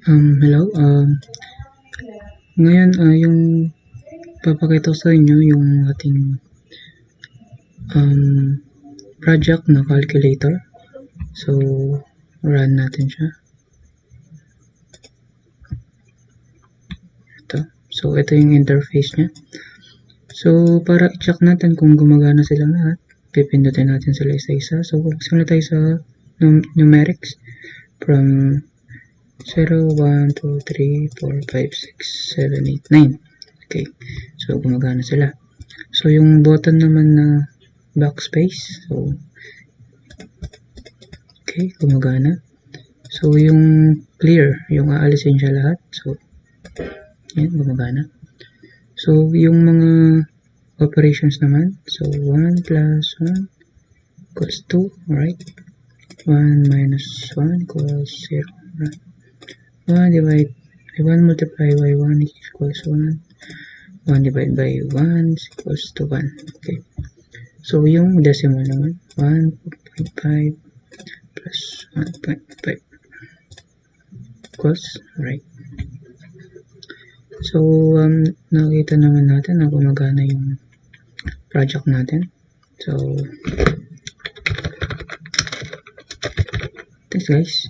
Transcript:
Hello. Ngayon, yung papakita ko sa inyo yung ating project na calculator. So, run natin siya. Ito yung interface niya. So, para i-check natin kung gumagana sila lahat, pipindutin natin sila isa-isa. So, magsimula tayo sa numerics from 0, 1, 2, 3, 4, 5, 6, 7, 8, 9. Okay. So, gumagana sila. So, yung button naman na backspace. So, okay, gumagana. So, yung clear, yung aalisin siya lahat. So, yan, gumagana. So, yung mga operations naman. So, 1 plus 1 equals 2, right? 1 minus 1 equals 0, right? 1 multiplied by 1 equals 1. 1 divided by 1 equals to 1. Okay. So, yung decimal naman, 1.5 plus 1.5 equals, right? So, nakita naman natin na gumagana yung project natin. So, thanks guys.